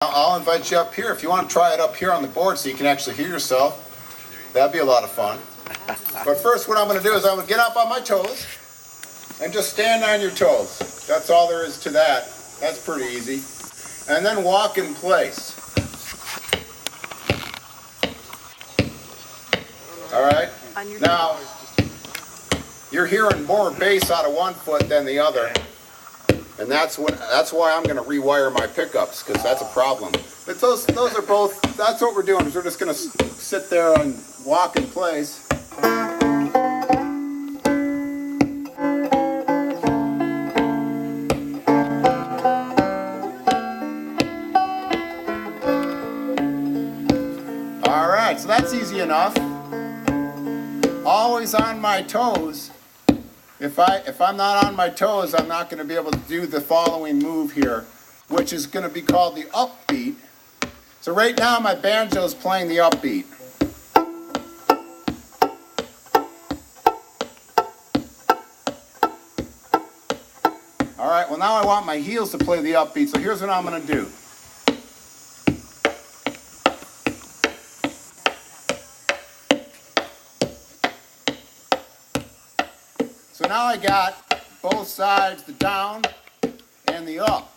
I'll invite you up here if you want to try it up here on the board so you can actually hear yourself. That'd be a lot of fun. But first what I'm going to do is I'm going to get up on my toes and just stand on your toes. That's all there is to that. That's pretty easy. And then walk in place. All right? Now, you're hearing more bass out of one foot than the other. And that's why I'm going to rewire my pickups, because that's a problem. But those are both, that's what we're doing, is we're just going to sit there and walk in place. All right, so that's easy enough. Always on my toes. If I'm not on my toes, I'm not going to be able to do the following move here, which is going to be called the upbeat. So right now my banjo is playing the upbeat. All right, well now I want my heels to play the upbeat, so here's what I'm going to do. So now I got both sides, the down and the up.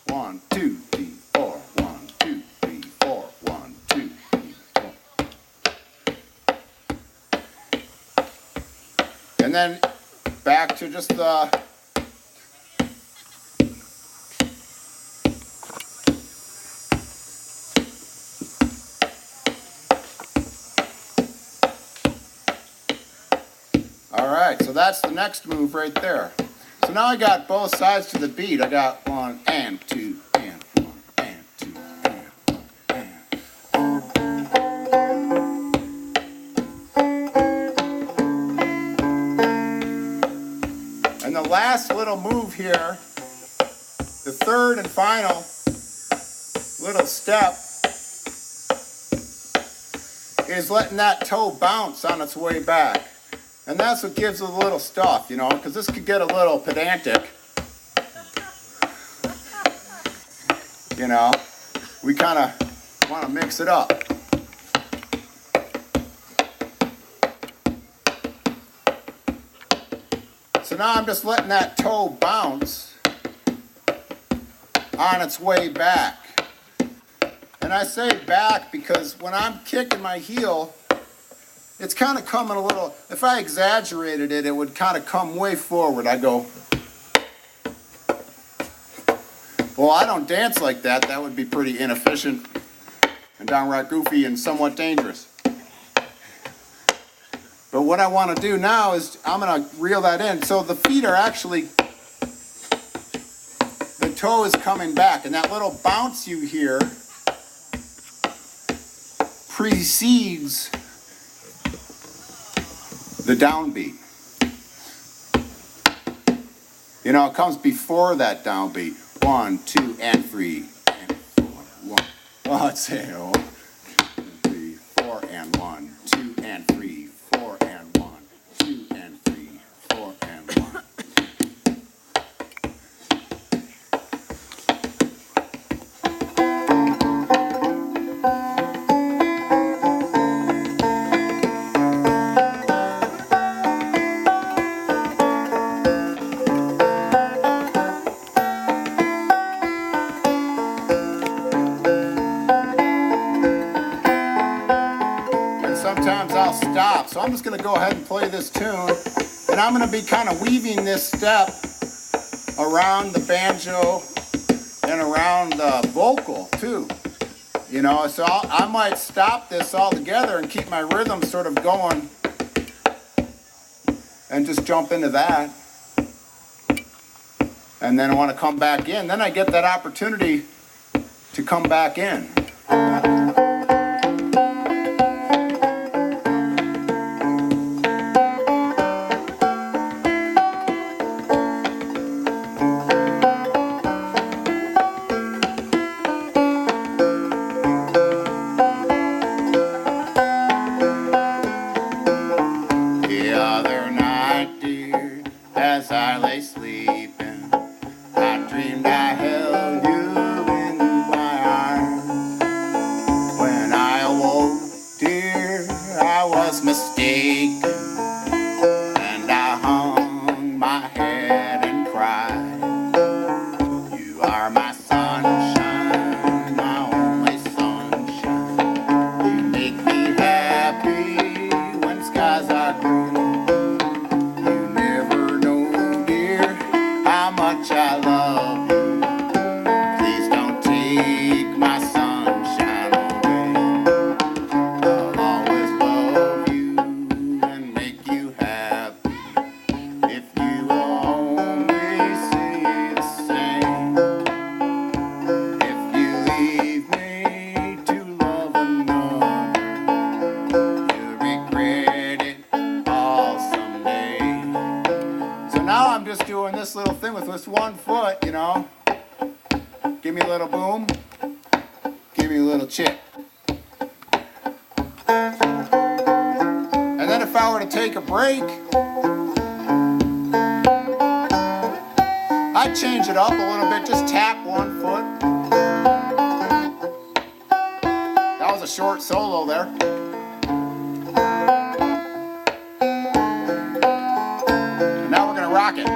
1, 2, 3, 4. 1, 2, 3, 4. 1, 2, 3, 4. And then back to just the Alright, so that's the next move right there. So now I got both sides to the beat. I got 1 and 2 and 1 and 2 and 1 and the last little move here, the third and final little step, is letting that toe bounce on its way back. And that's what gives it a little stuff, you know, because this could get a little pedantic. You know, we kind of want to mix it up. So now I'm just letting that toe bounce on its way back. And I say back because when I'm kicking my heel, it's kind of coming a little, if I exaggerated it, it would kind of come way forward. I go, well, I don't dance like that. That would be pretty inefficient and downright goofy and somewhat dangerous. But what I want to do now is I'm going to reel that in. So the feet are actually, the toe is coming back. And that little bounce you hear precedes the downbeat. You know, it comes before that downbeat. 1, 2, and 3, and 4. 1. Oh, let's say 1, 2, 3, 4, and 1, 2, and 3, 4, and 1, 2, and 3, 4, and 1. Sometimes I'll stop. So I'm just going to go ahead and play this tune. And I'm going to be kind of weaving this step around the banjo and around the vocal too. You know, so I might stop this altogether and keep my rhythm sort of going and just jump into that. And then I want to come back in. Then I get that opportunity to come back in. As I lay sleeping, I dreamed I held you in something with this one foot, you know. Give me a little boom, give me a little chip. And then if I were to take a break, I'd change it up a little bit, just tap one foot. That was a short solo there. And now we're going to rock it.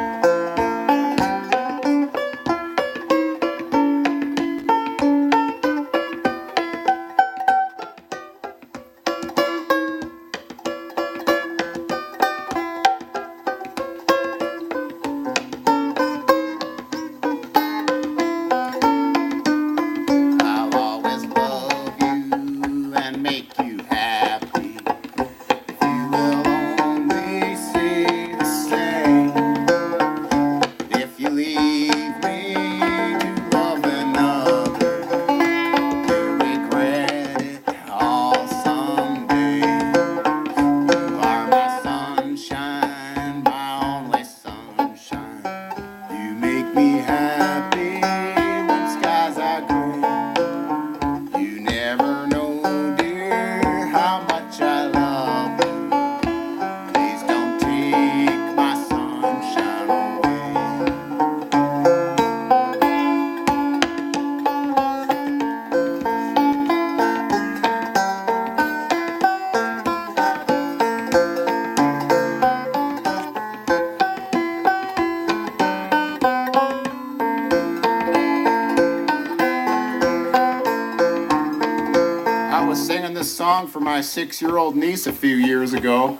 Song for my 6-year-old niece a few years ago,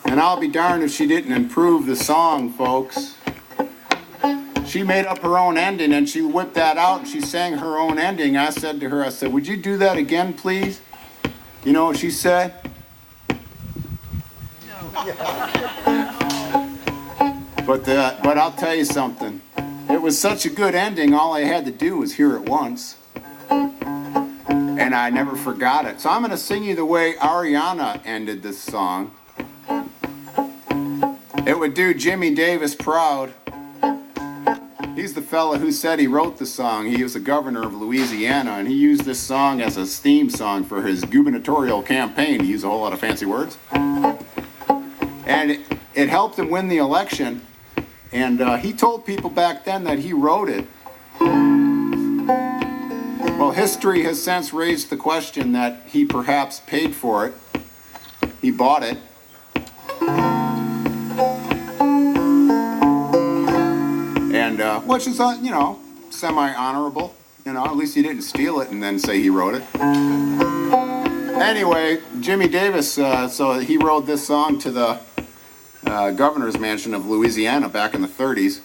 and I'll be darned if she didn't improve the song, folks. She made up her own ending and she whipped that out and she sang her own ending. I said to her, I said, would you do that again, please? You know what she said? But I'll tell you something. It was such a good ending, all I had to do was hear it once. And I never forgot it. So I'm going to sing you the way Ariana ended this song. It would do Jimmy Davis proud. He's the fella who said he wrote the song. He was the governor of Louisiana, and he used this song as a theme song for his gubernatorial campaign. He used a whole lot of fancy words. And it helped him win the election. And he told people back then that he wrote it. Well, history has since raised the question that he perhaps paid for it. He bought it. And, which is, you know, semi-honorable. You know, at least he didn't steal it and then say he wrote it. Anyway, Jimmy Davis, so he wrote this song to the governor's mansion of Louisiana back in the 30s.